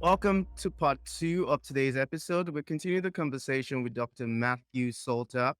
Welcome to part two of today's episode. We continue the conversation with Dr. Matthew Soulter,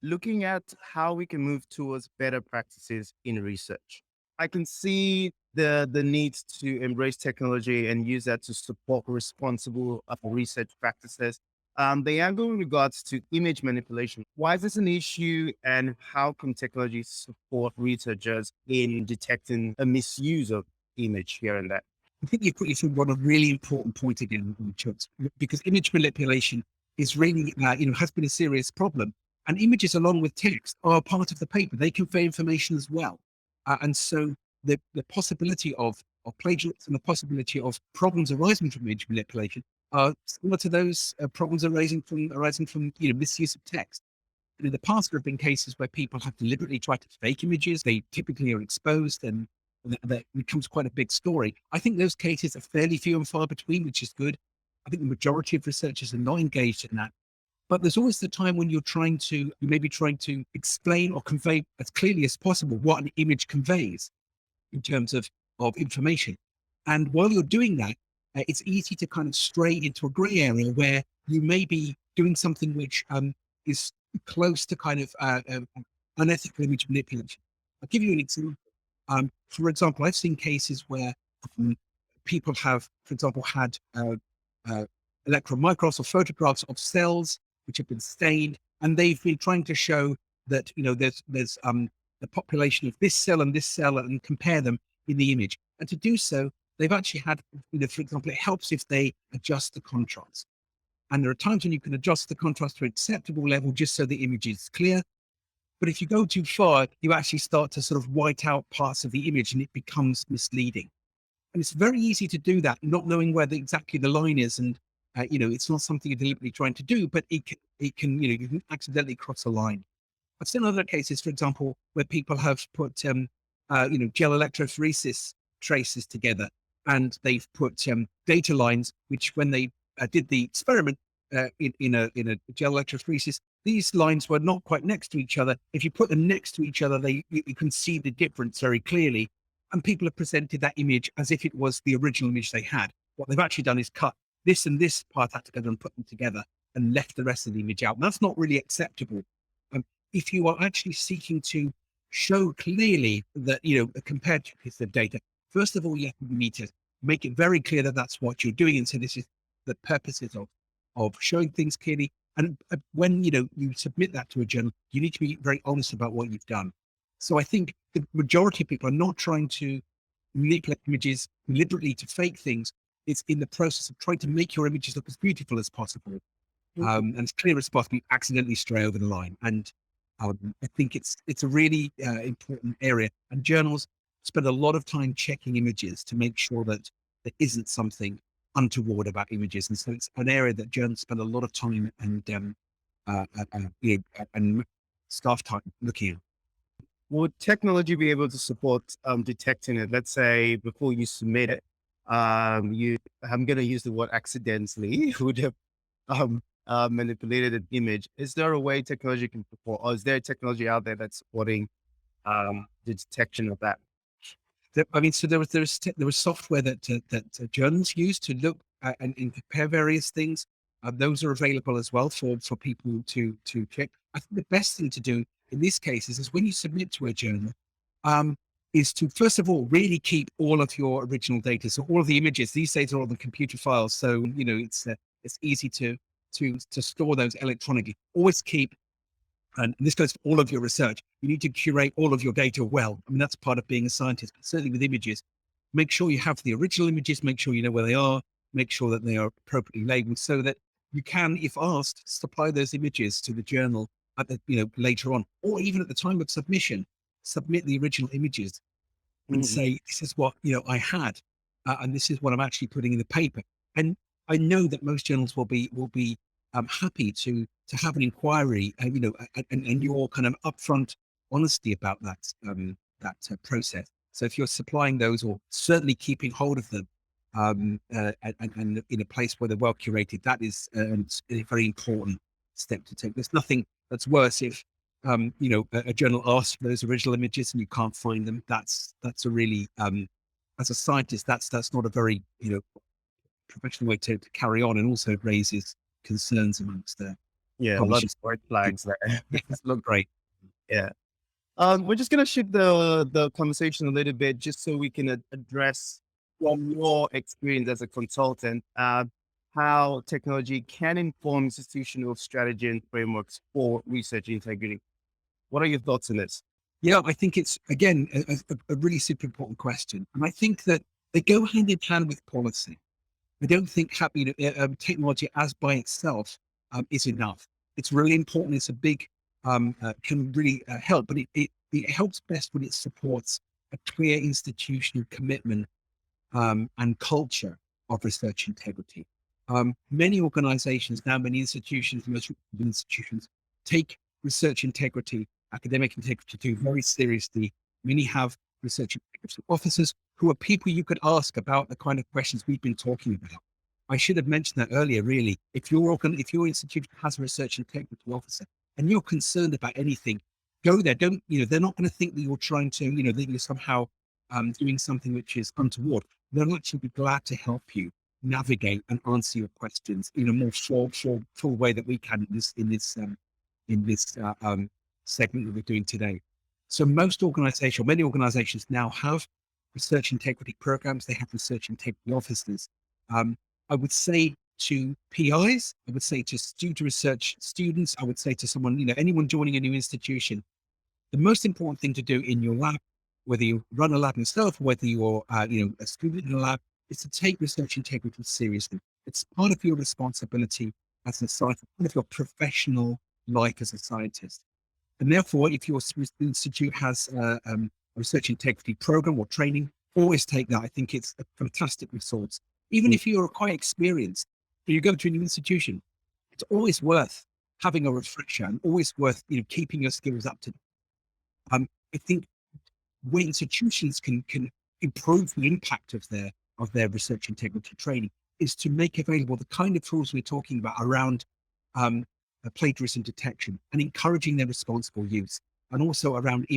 looking at how we can move towards better practices in research. I can see the need to embrace technology and use that to support responsible research practices. The angle in regards to image manipulation, why is this an issue and how can technology support researchers in detecting a misuse of image here and there? I think you put your finger on a really important point again, Chucks, because image manipulation is really, has been a serious problem. And images, along with text, are part of the paper. They convey information as well. And so the possibility of plagiarism and the possibility of problems arising from image manipulation are similar to those problems arising from misuse of text. And in the past, there have been cases where people have deliberately tried to fake images. They typically are exposed and that becomes quite a big story. I think those cases are fairly few and far between, which is good. I think the majority of researchers are not engaged in that. But there's always the time when you may be trying to explain or convey as clearly as possible what an image conveys in terms of information. And while you're doing that, it's easy to kind of stray into a gray area where you may be doing something which is close to kind of unethical image manipulation. I'll give you an example. For example, I've seen cases where people have, for example, had electron micrographs or photographs of cells which have been stained, and they've been trying to show that there's the population of this cell and compare them in the image. And to do so, they've actually had, for example, it helps if they adjust the contrast. And there are times when you can adjust the contrast to an acceptable level just so the image is clear. But if you go too far, you actually start to sort of white out parts of the image and it becomes misleading. And it's very easy to do that, not knowing where exactly the line is. And, it's not something you're deliberately trying to do, but you can accidentally cross a line. I've seen other cases, for example, where people have put, gel electrophoresis traces together, and they've put data lines, which when they did the experiment in a gel electrophoresis, these lines were not quite next to each other. If you put them next to each other, you can see the difference very clearly. And people have presented that image as if it was the original image they had. What they've actually done is cut this and this part out together and put them together and left the rest of the image out. And that's not really acceptable. If you are actually seeking to show clearly that, compared to a piece of data, first of all, you need to make it very clear that that's what you're doing. And so this is the purposes of showing things clearly. And when, you submit that to a journal, you need to be very honest about what you've done. So I think the majority of people are not trying to manipulate images deliberately to fake things. It's in the process of trying to make your images look as beautiful as possible. And as clear as possible, you accidentally stray over the line. And I think it's a really important area. And journals spend a lot of time checking images to make sure that there isn't something untoward about images. And so it's an area that journals spend a lot of time and staff time looking at. Would technology be able to support detecting it? Let's say before you submit it, I'm going to use the word accidentally, would have manipulated an image. Is there a way technology can support, or is there technology out there that's supporting the detection of that? So there was software that journals use to look and compare various things. Those are available as well for people to check. I think the best thing to do in these cases is when you submit to a journal, is to first of all really keep all of your original data. So all of the images these days are all the computer files. So it's easy to store those electronically. Always keep. And this goes for all of your research. You need to curate all of your data well. I mean, that's part of being a scientist, but certainly with images, make sure you have the original images, make sure you know where they are, make sure that they are appropriately labeled so that you can, if asked, supply those images to the journal at later on, or even at the time of submission, submit the original images and say, this is what, I had, and this is what I'm actually putting in the paper. And I know that most journals will be happy to have an inquiry, and your kind of upfront honesty about that process. So if you're supplying those, or certainly keeping hold of them, and in a place where they're well curated, that is a very important step to take. There's nothing that's worse if a journal asks for those original images and you can't find them. That's a really as a scientist, that's not a very professional way to carry on, and also raises concerns amongst the Yeah, a lot of publishers. red flags there. It's not great. Yeah. We're just gonna shift the conversation a little bit, just so we can address from your experience as a consultant, how technology can inform institutional strategy and frameworks for research integrity. What are your thoughts on this? Yeah, I think it's, again, a really super important question. And I think that they go hand in hand with policy. I don't think technology as by itself is enough. It's really important. It's a big, can really help, but it helps best when it supports a clear institutional commitment and culture of research integrity. Many organizations now, many institutions, most institutions take research integrity, academic integrity very seriously. Many have research integrity officers who are people you could ask about the kind of questions we've been talking about. I should have mentioned that earlier, really. If your institution has a research integrity officer and you're concerned about anything, go there. Don't, they're not going to think that you're trying to, that you're somehow doing something which is untoward. They'll actually be glad to help you navigate and answer your questions in a more full way that we can in this segment that we're doing today. So many organizations now have research integrity programs. They have research integrity officers. I would say to PIs, I would say to research students, I would say to someone, anyone joining a new institution, the most important thing to do in your lab, whether you run a lab yourself, or whether you're, a student in a lab, is to take research integrity seriously. It's part of your responsibility as a scientist, part of your professional life as a scientist. And therefore, if your institute has a research integrity program or training, always take that. I think it's a fantastic resource. Even if you're quite experienced, you go to a new institution, it's always worth having a refresher and always worth keeping your skills up to date. I think where institutions can improve the impact of their research integrity training is to make available the kind of tools we're talking about around plagiarism detection and encouraging their responsible use, and also around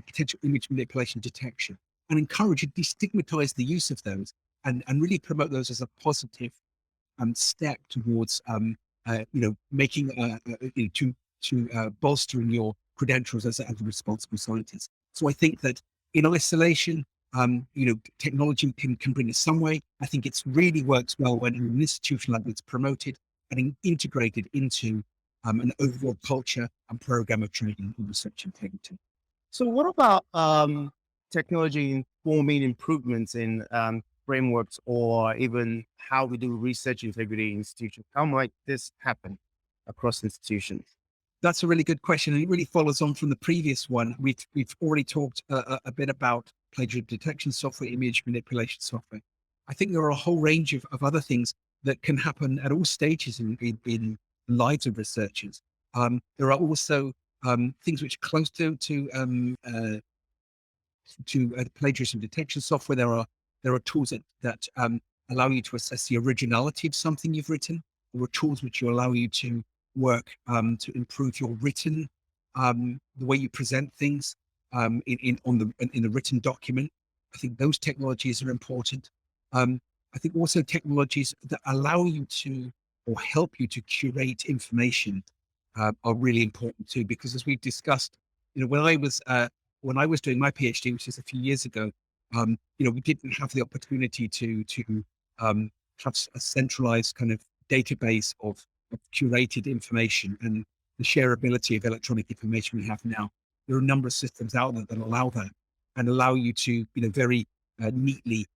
potential image manipulation detection, and encourage and destigmatize the use of those, and really promote those as a positive step towards making bolstering your credentials as a responsible scientist. So I think that in isolation, technology can bring us some way. I think it really works well when an institution like it's promoted and integrated into an overall culture and program of training in research integrity. So what about technology informing improvements in frameworks, or even how we do research integrity in institutions? How might this happen across institutions? That's a really good question, and it really follows on from the previous one. We've already talked a bit about plagiarism detection software, image manipulation software. I think there are a whole range of other things that can happen at all stages in lives of researchers. There are also things which are close to plagiarism detection software. There are tools that allow you to assess the originality of something you've written. There are tools which will allow you to work to improve your written, the way you present things in the written document. I think those technologies are important. I think also technologies that allow you to, or help you to curate information are really important too, because as we've discussed, when I was doing my PhD, which is a few years ago, we didn't have the opportunity to have a centralized kind of database of curated information and the shareability of electronic information we have now. There are a number of systems out there that allow that and allow you to, very neatly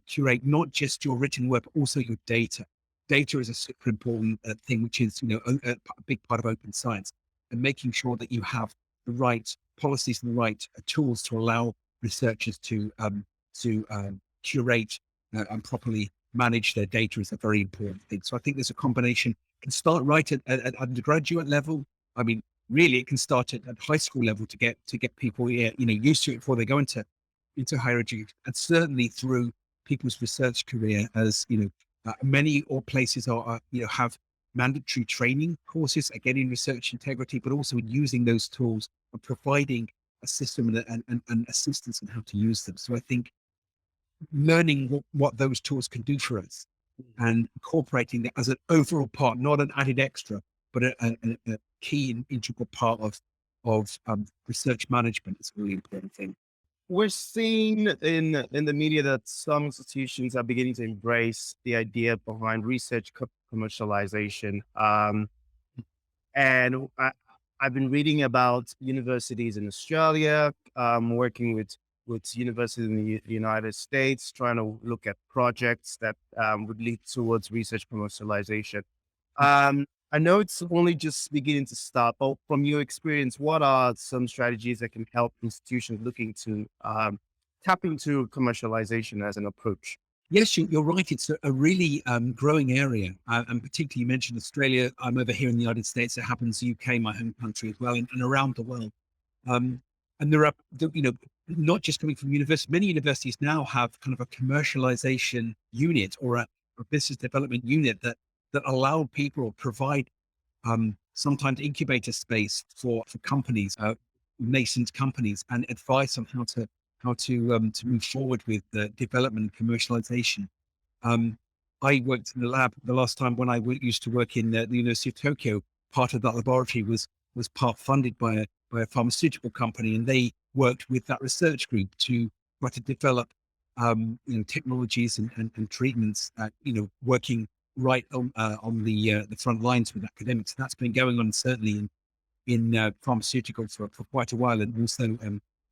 curate not just your written work, but also your data. Data is a super important thing, which is, a big part of open science, and making sure that you have the right policies and the right tools to allow researchers to curate and properly manage their data is a very important thing. So I think there's a combination. It can start right at undergraduate level. I mean, really, it can start at high school level to get people used to it before they go into higher education, and certainly through people's research career, as many places are have mandatory training courses again in research integrity, but also in using those tools and providing a system and assistance on how to use them. So I think learning what those tools can do for us and incorporating that as an overall part, not an added extra, but a key and integral part of research management is a really important thing. We're seeing in the media that some institutions are beginning to embrace the idea behind research commercialization. And I've been reading about universities in Australia, working with universities in the United States, trying to look at projects that would lead towards research commercialization. I know it's only just beginning to start, but from your experience, what are some strategies that can help institutions looking to tap into commercialization as an approach? Yes, you're right. It's a really growing area. And particularly you mentioned Australia. I'm over here in the United States. It happens UK, my home country as well, and around the world. And there are, not just coming from universities, many universities now have kind of a commercialization unit or a business development unit that allow people or provide sometimes incubator space for companies, nascent companies, and advice on how to move forward with the development and commercialization. I worked in the lab the last time when I used to work in the University of Tokyo. Part of that laboratory was part funded by a pharmaceutical company, and they worked with that research group to try to develop technologies and treatments. Working right on the front lines with academics. That's been going on certainly in pharmaceuticals for quite a while, and also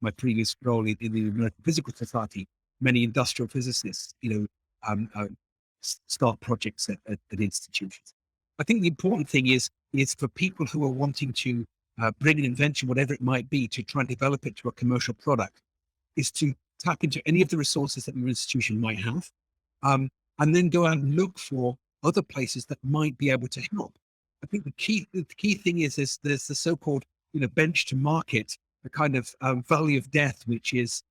my previous role in the American Physical Society. Many industrial physicists, start projects at institutions. I think the important thing is for people who are wanting to bring an invention, whatever it might be, to try and develop it to a commercial product, is to tap into any of the resources that your institution might have, and then go out and look for other places that might be able to help. I think the key thing is there's the so-called bench to market, the kind of valley of death, which is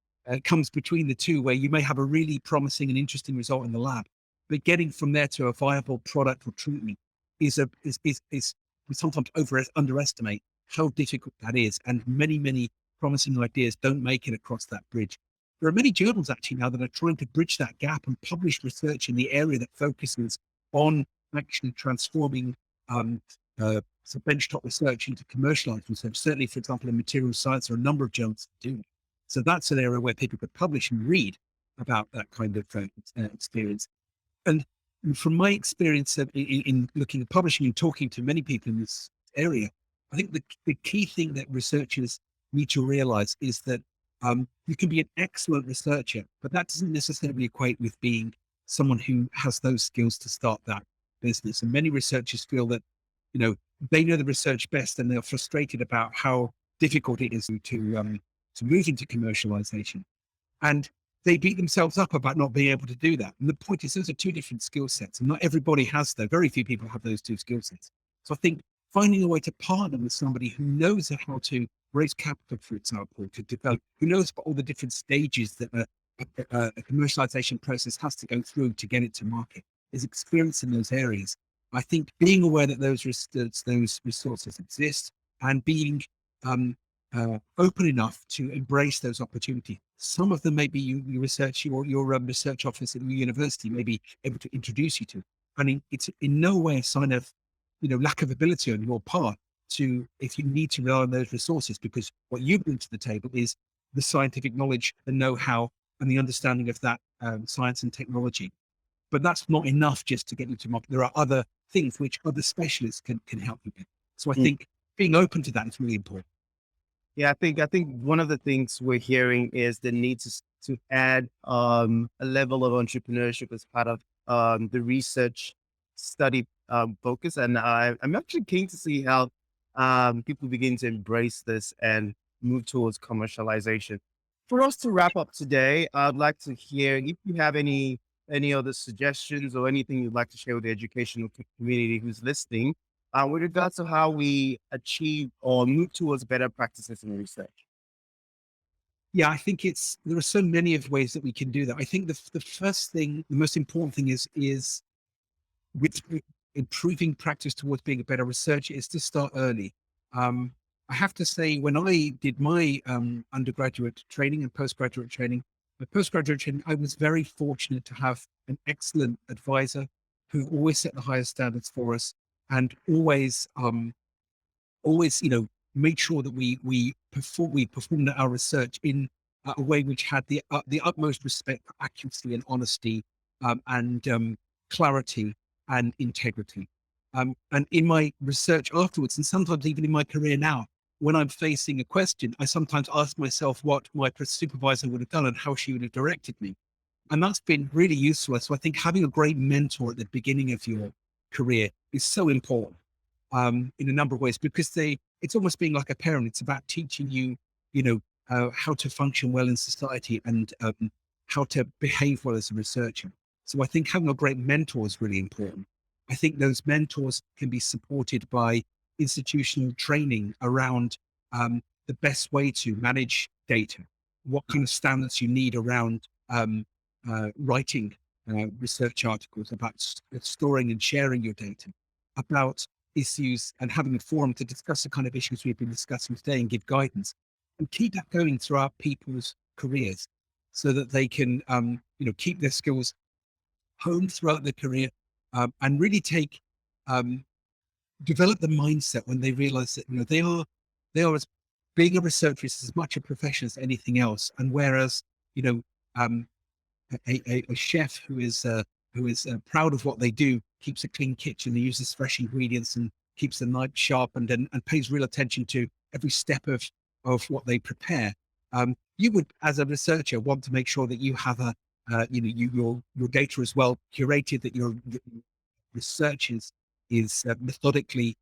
comes between the two, where you may have a really promising and interesting result in the lab, but getting from there to a viable product or treatment is we sometimes underestimate how difficult that is, and many promising ideas don't make it across that bridge. There are many journals actually now that are trying to bridge that gap and publish research in the area that focuses on actually transforming benchtop research into commercialized research. Certainly, for example, in material science, there are a number of journals that do it. So that's an area where people could publish and read about that kind of experience. And from my experience in looking at publishing and talking to many people in this area, I think the key thing that researchers need to realize is that you can be an excellent researcher, but that doesn't necessarily equate with being someone who has those skills to start that business. And many researchers feel that, they know the research best, and they're frustrated about how difficult it is to move into commercialization. And they beat themselves up about not being able to do that. And the point is, those are two different skill sets, and not everybody has those. Very few people have those two skill sets. So I think finding a way to partner with somebody who knows how to raise capital, for example, to develop, who knows about all the different stages that a commercialization process has to go through to get it to market, is experience in those areas. I think being aware that those resources exist and being open enough to embrace those opportunities. Some of them maybe your research office at the university may be able to introduce you to. I mean, it's in no way a sign of lack of ability on your part if you need to rely on those resources, because what you bring to the table is the scientific knowledge, the know-how, and the understanding of that science and technology. But that's not enough just to get you to market. There are other things which other specialists can help you with. So I think being open to that is really important. Yeah, I think one of the things we're hearing is the need to add a level of entrepreneurship as part of the research study focus, and I'm actually keen to see how people begin to embrace this and move towards commercialization. For us to wrap up today, I'd like to hear if you have any other suggestions or anything you'd like to share with the educational community who's listening with regards to how we achieve or move towards better practices in research. Yeah, I think there are so many of ways that we can do that. I think the first thing, the most important thing is with improving practice towards being a better researcher is to start early. I have to say, when I did my undergraduate training and postgraduate training, I was very fortunate to have an excellent advisor who always set the highest standards for us and always, made sure that we performed our research in a way which had the utmost respect for accuracy and honesty, and clarity and integrity. And in my research afterwards, and sometimes even in my career now, when I'm facing a question, I sometimes ask myself what my supervisor would have done and how she would have directed me. And that's been really useful. So I think having a great mentor at the beginning of your career is so important, in a number of ways, because it's almost being like a parent. It's about teaching you, how to function well in society and how to behave well as a researcher. So I think having a great mentor is really important. I think those mentors can be supported by institutional training around the best way to manage data, what kind of standards you need around writing research articles, about storing and sharing your data, about issues, and having a forum to discuss the kind of issues we've been discussing today and give guidance, and keep that going throughout people's careers so that they can keep their skills honed throughout their career, and really develop the mindset when they realize that they are as being a researcher is as much a profession as anything else. And whereas a chef who is proud of what they do, keeps a clean kitchen, and uses fresh ingredients and keeps the knife sharpened and pays real attention to every step of what they prepare. You would, as a researcher, want to make sure that you have your data is well curated, that your research is methodically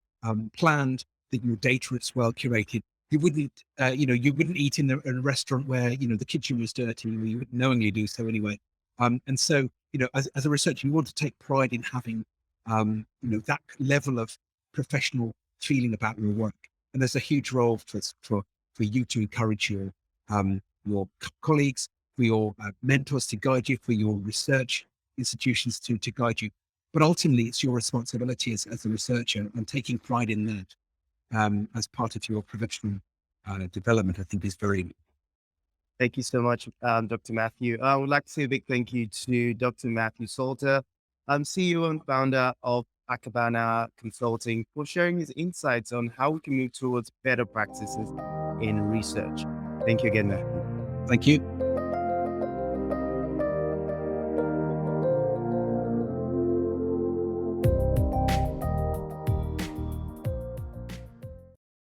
planned, that your data is well curated. You wouldn't eat in a restaurant where the kitchen was dirty, or you wouldn't knowingly do so anyway. And so as a researcher, you want to take pride in having that level of professional feeling about your work. And there's a huge role for you to encourage your colleagues, for your mentors to guide you, for your research institutions to guide you. But ultimately, it's your responsibility as a researcher, and taking pride in that as part of your professional development, I think, is very important. Thank you so much, Dr. Matthew. I would like to say a big thank you to Dr. Matthew Salter, CEO and founder of Akabana Consulting, for sharing his insights on how we can move towards better practices in research. Thank you again, Matthew. Thank you.